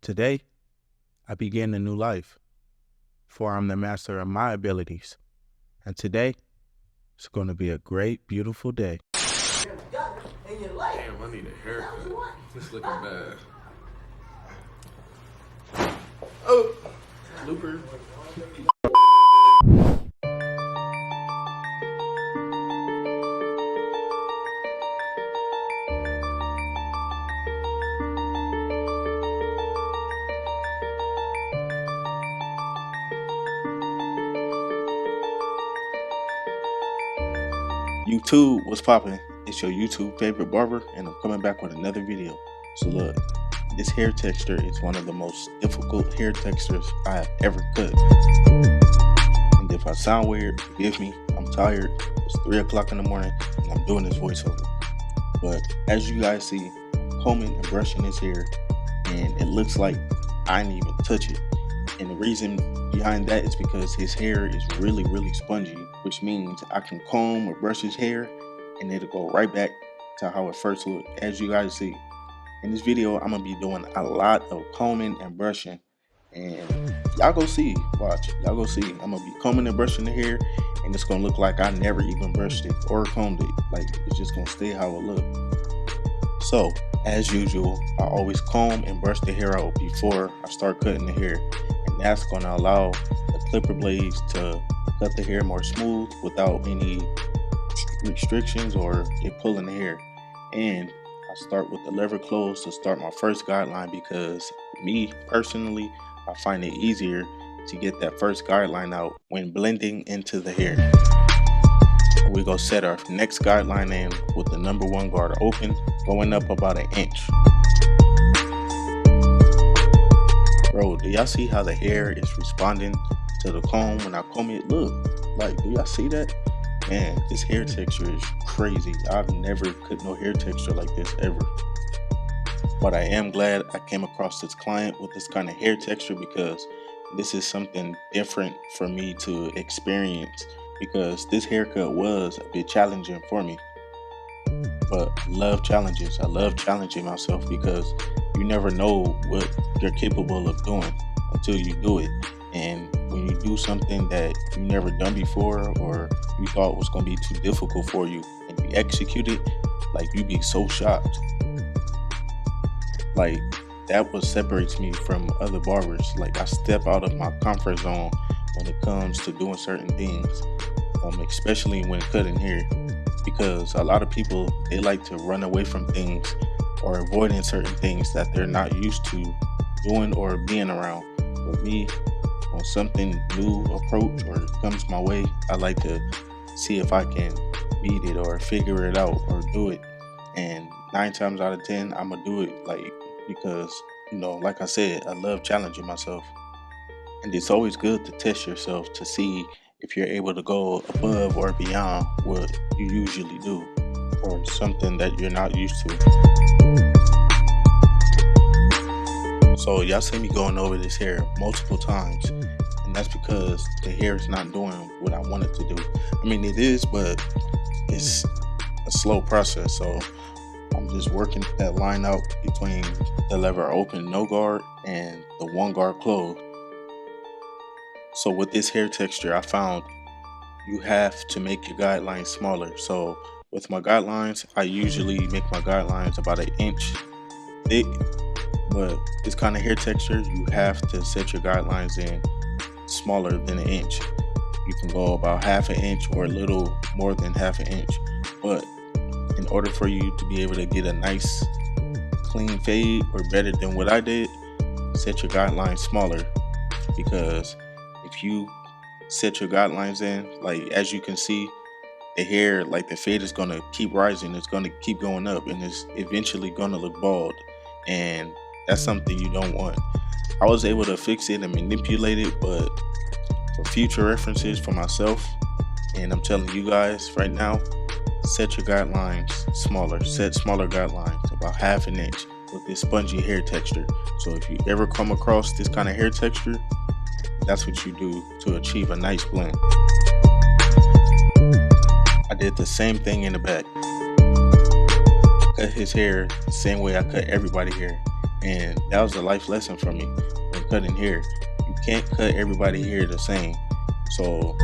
today, I begin a new life, for I'm the master of my abilities. And today, it's going to be a great, beautiful day. Damn, I need a haircut. This looking bad. Oh, looper. YouTube, what's poppin'? It's your YouTube favorite barber, and I'm coming back with another video. So look, this hair texture is one of the most difficult hair textures I have ever cut. And if I sound weird, forgive me, I'm tired. It's 3 o'clock in the morning and I'm doing this voiceover. But as you guys see, I'm combing and brushing his hair, and it looks like I didn't even touch it. And the reason behind that is because his hair is really spongy, which means I can comb or brush his hair and it'll go right back to how it first looked. As you guys see, in this video, I'm gonna be doing a lot of combing and brushing, and y'all go see, watch, y'all go see. I'm gonna be combing and brushing the hair, and it's gonna look like I never even brushed it or combed it. Like, it's just gonna stay how it looked. So, as usual, I always comb and brush the hair out before I start cutting the hair. And that's gonna allow the clipper blades to cut the hair more smooth without any restrictions or it pulling the hair. And I start with the lever closed to start my first guideline, because me personally, I find it easier to get that first guideline out when blending into the hair. We're gonna set our next guideline in with the number 1 guard open, going up about 1 inch. Bro, do y'all see how the hair is responding to the comb when I comb it? Look, like, do y'all see that? Man, this hair texture is crazy. I've never cut no hair texture like this ever. But I am glad I came across this client with this kind of hair texture, because this is something different for me to experience, because this haircut was a bit challenging for me. But I love challenges. I love challenging myself, because you never know what you're capable of doing until you do it. And when you do something that you never done before, or you thought was going to be too difficult for you, and you execute it, like, you be so shocked. Like, that what separates me from other barbers. Like, I step out of my comfort zone when it comes to doing certain things, especially when cutting hair, because a lot of people, they like to run away from things or avoiding certain things that they're not used to doing or being around. But me, when something new approach or comes my way, I like to see if I can beat it or figure it out or do it. And 9 times out of 10, I'm gonna do it, like, because, you know, like I said, I love challenging myself. And it's always good to test yourself to see if you're able to go above or beyond what you usually do, or something that you're not used to. So y'all see me going over this hair multiple times, and that's because the hair is not doing what I want it to do. I mean, it is, but it's a slow process. So I'm just working that line out between the lever open no guard and the 1 guard closed. So with this hair texture, I found you have to make your guidelines smaller. So with my guidelines, I usually make my guidelines about 1 inch thick. But this kind of hair texture, you have to set your guidelines in smaller than 1 inch. You can go about 1/2 inch or a little more than 1/2 inch. But in order for you to be able to get a nice clean fade, or better than what I did, set your guidelines smaller. Because if you set your guidelines in, like, as you can see, the hair, like, the fade is gonna keep rising. It's gonna keep going up, and it's eventually gonna look bald. And that's something you don't want. I was able to fix it and manipulate it, but for future references for myself, and I'm telling you guys right now, set your guidelines smaller. Set smaller guidelines, about 1/2 inch, with this spongy hair texture. So if you ever come across this kind of hair texture, that's what you do to achieve a nice blend. I did the same thing in the back. Cut his hair the same way I cut everybody's hair. And that was a life lesson for me when cutting hair. You can't cut everybody hair the same. So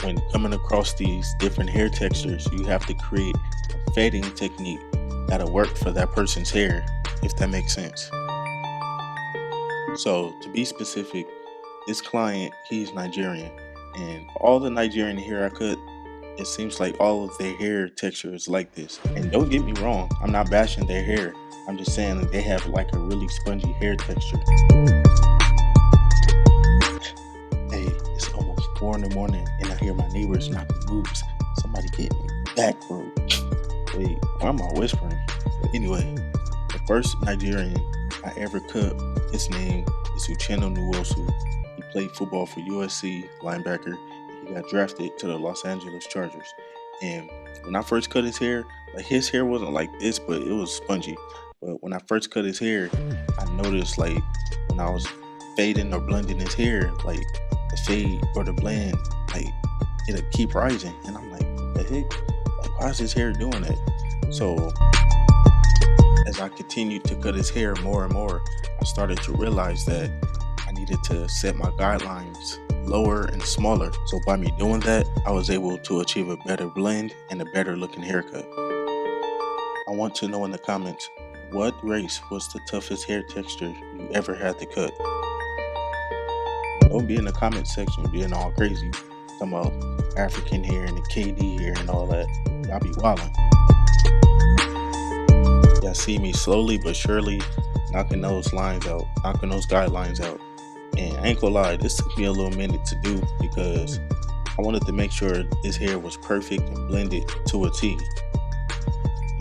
when coming across these different hair textures, you have to create a fading technique that'll work for that person's hair, if that makes sense. So to be specific, this client, he's Nigerian, and all the Nigerian hair I cut, it seems like all of their hair texture is like this. And don't get me wrong, I'm not bashing their hair. I'm just saying that they have like a really spongy hair texture. Hey, it's almost 4 in the morning and I hear my neighbors knocking boots. Somebody get me back, bro. Wait, why am I whispering? But anyway, the first Nigerian I ever cut, his name is Uchenna Nwosu. He played football for USC, linebacker. He got drafted to the Los Angeles Chargers. And when I first cut his hair, like his hair wasn't like this, but it was spongy. But when I first cut his hair, I noticed like when I was fading or blending his hair, like the fade or the blend, like it'll keep rising. And I'm like, what the heck? Like, why is his hair doing that? So as I continued to cut his hair more and more, I started to realize that I needed to set my guidelines lower and smaller. So by me doing that, I was able to achieve a better blend and a better looking haircut. I want to know in the comments, what race was the toughest hair texture you ever had to cut? Don't be in the comment section being all crazy, talking about African hair and the KD hair and all that. Y'all be wildin'. Y'all see me slowly but surely knocking those lines out, knocking those guidelines out. And I ain't gonna lie, this took me a little minute to do because I wanted to make sure this hair was perfect and blended to a T.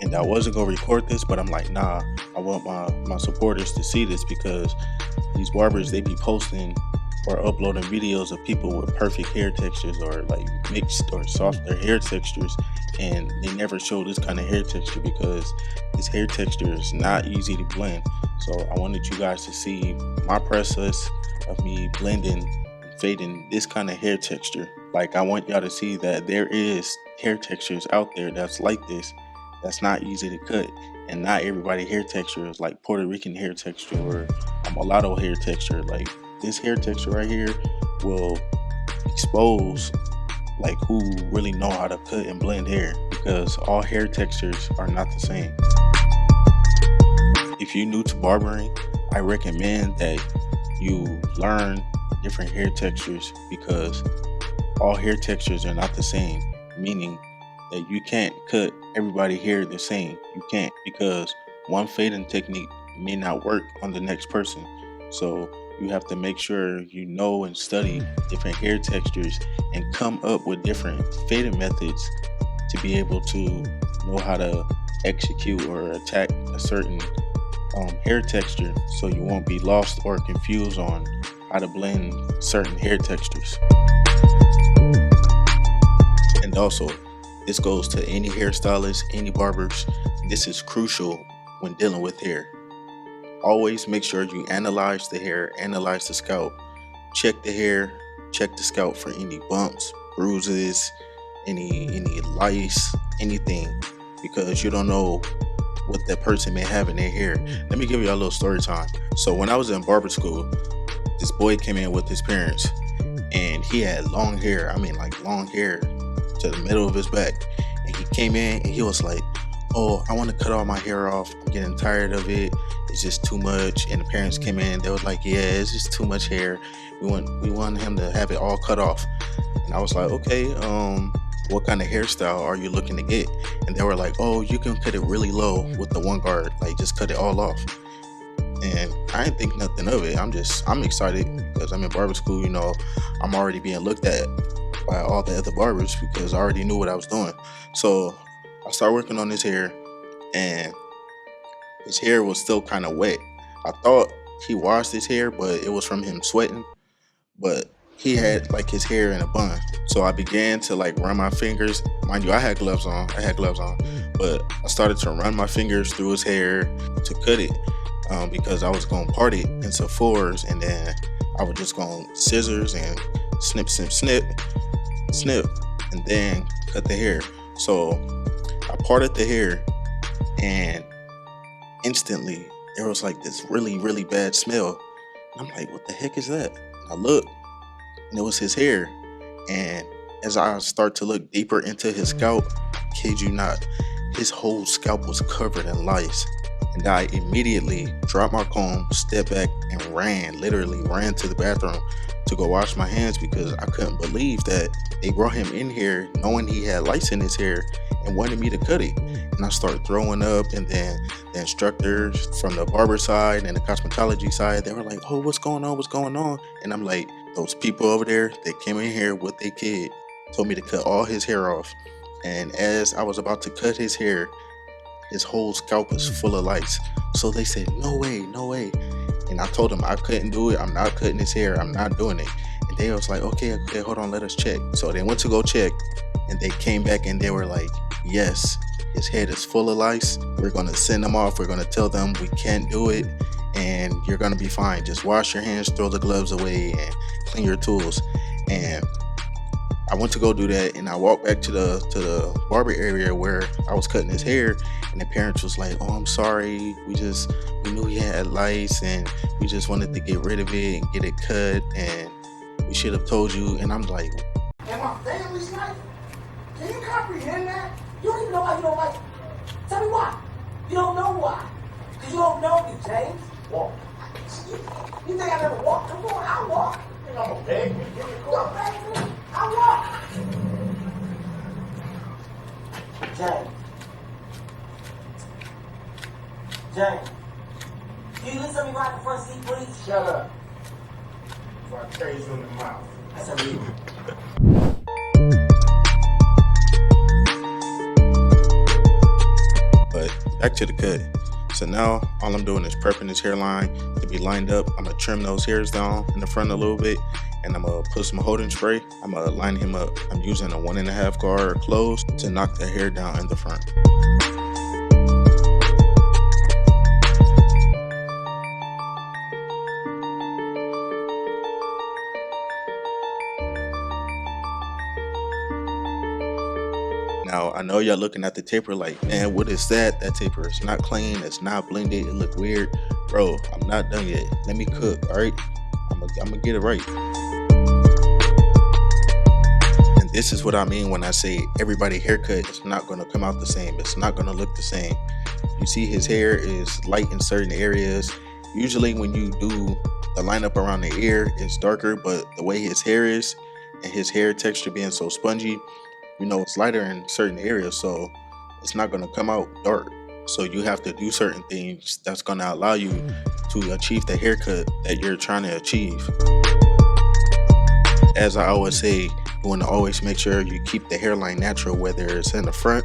And I wasn't gonna record this, but I'm like, nah, I want my supporters to see this because these barbers, they be posting or uploading videos of people with perfect hair textures or like mixed or softer hair textures, and they never show this kind of hair texture because this hair texture is not easy to blend. So I wanted you guys to see my process of me blending and fading this kind of hair texture. Like, I want y'all to see that there is hair textures out there that's like this, that's not easy to cut, and not everybody hair texture is like Puerto Rican hair texture or a mulatto hair texture. Like, this hair texture right here will expose like who really know how to cut and blend hair, because all hair textures are not the same. If you're new to barbering, I recommend that you learn different hair textures because all hair textures are not the same, meaning that you can't cut everybody hair the same. You can't, because one fading technique may not work on the next person. So you have to make sure you know and study different hair textures and come up with different fading methods to be able to know how to execute or attack a certain hair texture, so you won't be lost or confused on how to blend certain hair textures. And also, this goes to any hairstylist, any barbers. This is crucial when dealing with hair. Always make sure you analyze the hair, analyze the scalp, check the hair, check the scalp for any bumps, bruises, any lice, anything, because you don't know what that person may have in their hair. Let me give you a little story time. So when I was in barber school, this boy came in with his parents and he had long hair. I mean, like long hair to the middle of his back. And he came in and he was like, oh, I want to cut all my hair off. I'm getting tired of it. It's just too much. And the parents came in, they was like, yeah, it's just too much hair. We want him to have it all cut off. And I was like, okay, what kind of hairstyle are you looking to get? And they were like, oh, you can cut it really low with the one guard, like just cut it all off. And I didn't think nothing of it. I'm excited because I'm in barber school. You know, I'm already being looked at by all the other barbers because I already knew what I was doing. So I started working on his hair, and his hair was still kind of wet. I thought he washed his hair, but it was from him sweating. But he had like his hair in a bun. So I began to like run my fingers. Mind you, I had gloves on, but I started to run my fingers through his hair to cut it because I was going to part it into fours, and then I was just going scissors and snip, and then cut the hair. So I parted the hair, and instantly there was like this really, really bad smell. And I'm like, what the heck is that? And I look, and it was his hair. And as I start to look deeper into his scalp, kid you not, his whole scalp was covered in lice. And I immediately dropped my comb, stepped back, and literally ran to the bathroom to go wash my hands because I couldn't believe that they brought him in here knowing he had lice in his hair and wanted me to cut it. And I started throwing up, and then the instructors from the barber side and the cosmetology side, they were like, oh, what's going on? What's going on? And I'm like, those people over there that came in here with their kid told me to cut all his hair off. And as I was about to cut his hair, his whole scalp was full of lice. So they said, no way, no way. And I told them I couldn't do it. I'm not cutting his hair. I'm not doing it. And they was like, okay, hold on, let us check. So they went to go check, and they came back and they were like, yes, his head is full of lice. We're going to send them off. We're going to tell them we can't do it, and you're going to be fine. Just wash your hands, throw the gloves away, and clean your tools. And I went to go do that, and I walked back to the barber area where I was cutting his hair, and the parents was like, oh, I'm sorry, we knew he had lice, and we just wanted to get rid of it and get it cut, and we should have told you. And I'm like, and my family's life? Can you comprehend that? You don't even know why you don't like me. Tell me why. You don't know why. Because you don't know me, James. Walk. You think I never walk? Come on, I'll walk. You think I'm a beg me? Don't beg me. I'll walk. James. James. Can you listen to me right in the front seat, please? Shut up. Before I tear you in the mouth. That's a real. but back to the cut. So now all I'm doing is prepping his hairline to be lined up. I'm gonna trim those hairs down in the front a little bit, and I'm gonna put some holding spray. I'm gonna line him up. I'm using a 1.5 guard close to knock the hair down in the front. Now, I know y'all looking at the taper like, man, what is that? That taper is not clean. It's not blended. It look weird. Bro, I'm not done yet. Let me cook, all right? I'm gonna get it right. And this is what I mean when I say everybody haircut is not gonna come out the same. It's not gonna look the same. You see his hair is light in certain areas. Usually when you do the lineup around the ear, it's darker, but the way his hair is and his hair texture being so spongy, you know, it's lighter in certain areas, so it's not going to come out dark. So you have to do certain things that's going to allow you to achieve the haircut that you're trying to achieve. As I always say, you want to always make sure you keep the hairline natural, whether it's in the front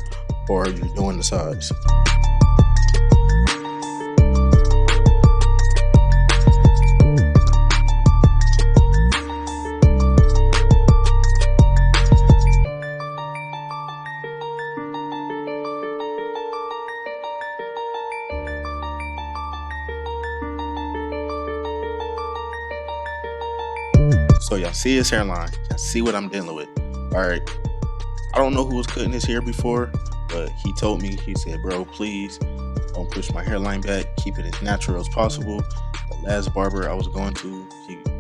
or you're doing the sides. So y'all see his hairline, y'all see what I'm dealing with. All right, I don't know who was cutting his hair before, but he told me, he said, bro, please don't push my hairline back, keep it as natural as possible. The last barber I was going to,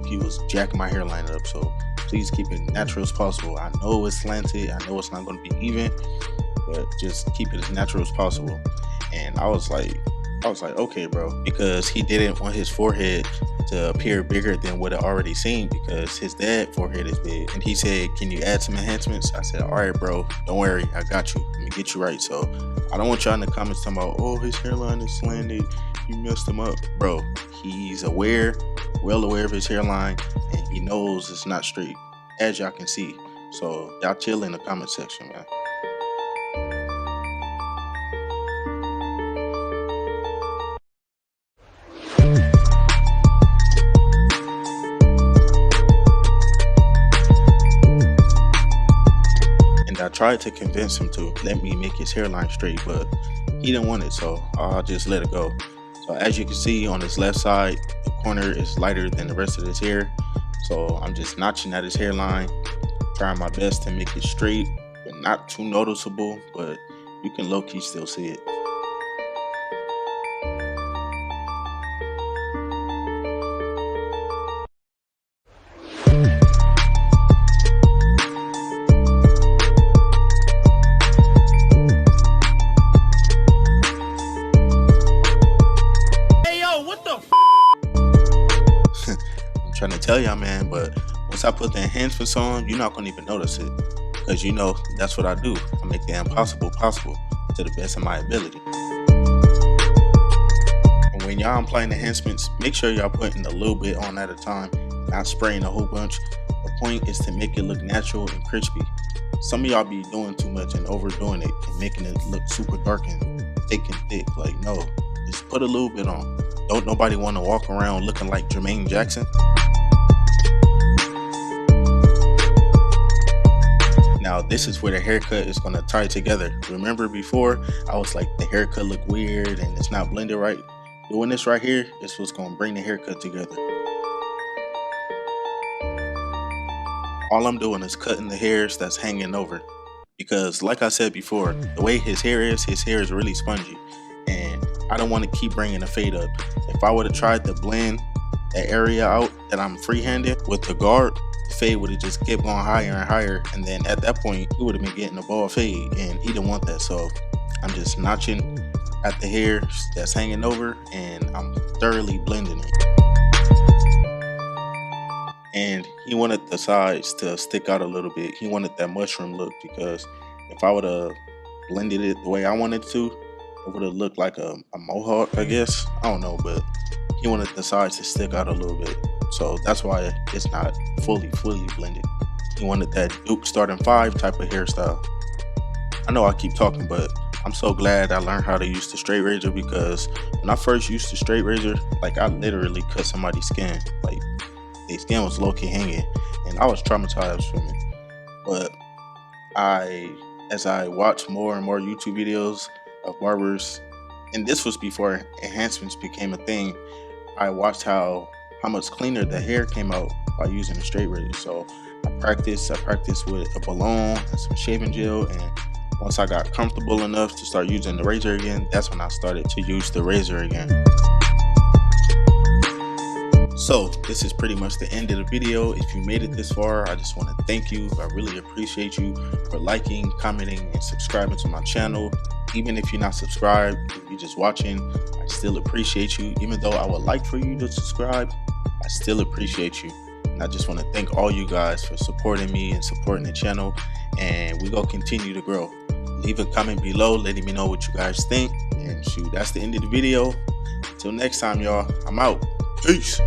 he was jacking my hairline up, so please keep it natural as possible. I know it's slanted, I know it's not going to be even, but just keep it as natural as possible. And I was like, okay, bro, because he didn't want his forehead to appear bigger than what it already seemed, because his dad's forehead is big. And he said, can you add some enhancements? I said, all right, bro, don't worry, I got you. Let me get you right. So I don't want y'all in the comments talking about, oh, his hairline is slanted, you messed him up. Bro, he's well aware of his hairline, and he knows it's not straight, as y'all can see. So y'all chill in the comment section, man. I tried to convince him to let me make his hairline straight, but he didn't want it, so I'll just let it go. So as you can see on his left side, the corner is lighter than the rest of his hair. So I'm just notching at his hairline, trying my best to make it straight, but not too noticeable, but you can low-key still see it. trying to tell y'all, man, but once I put the enhancements on, you're not gonna even notice it, because you know that's what I do. I make the impossible possible to the best of my ability. And when y'all applying enhancements, make sure y'all putting a little bit on at a time, not spraying a whole bunch. The point is to make it look natural and crispy. Some of y'all be doing too much and overdoing it and making it look super dark and thick. Like, no, just put a little bit on. Don't nobody want to walk around looking like Jermaine Jackson. Now this is where the haircut is going to tie together. Remember before I was like, the haircut look weird and it's not blended right? Doing this right here is what's going to bring the haircut together. All I'm doing is cutting the hairs that's hanging over, because like I said before, the way his hair is really spongy, and I don't want to keep bringing the fade up. If I would have tried to blend that area out that I'm freehanded with the guard, the fade would have just kept going higher and higher, and then at that point he would have been getting a bald fade, and he didn't want that. So I'm just notching at the hairs that's hanging over, and I'm thoroughly blending it. And he wanted the sides to stick out a little bit. He wanted that mushroom look, because if I would have blended it the way I wanted to, it would have looked like a mohawk, I guess. I don't know, but he wanted the sides to stick out a little bit. So that's why it's not fully blended. He wanted that Duke starting 5 type of hairstyle. I know I keep talking, but I'm so glad I learned how to use the straight razor, because when I first used the straight razor, like, I literally cut somebody's skin. Like, their skin was low-key hanging, and I was traumatized from it. But as I watched more and more YouTube videos of barbers, and this was before enhancements became a thing, I watched how much cleaner the hair came out by using a straight razor. So I practiced with a balloon and some shaving gel, and once I got comfortable enough to start using the razor again, that's when I started to use the razor again. So this is pretty much the end of the video. If you made it this far, I just want to thank you. I really appreciate you for liking, commenting, and subscribing to my channel. Even if you're not subscribed, if you're just watching, I still appreciate you. Even though I would like for you to subscribe, I still appreciate you. And I just want to thank all you guys for supporting me and supporting the channel. And we're going to continue to grow. Leave a comment below letting me know what you guys think. And shoot, that's the end of the video. Until next time, y'all, I'm out. Peace.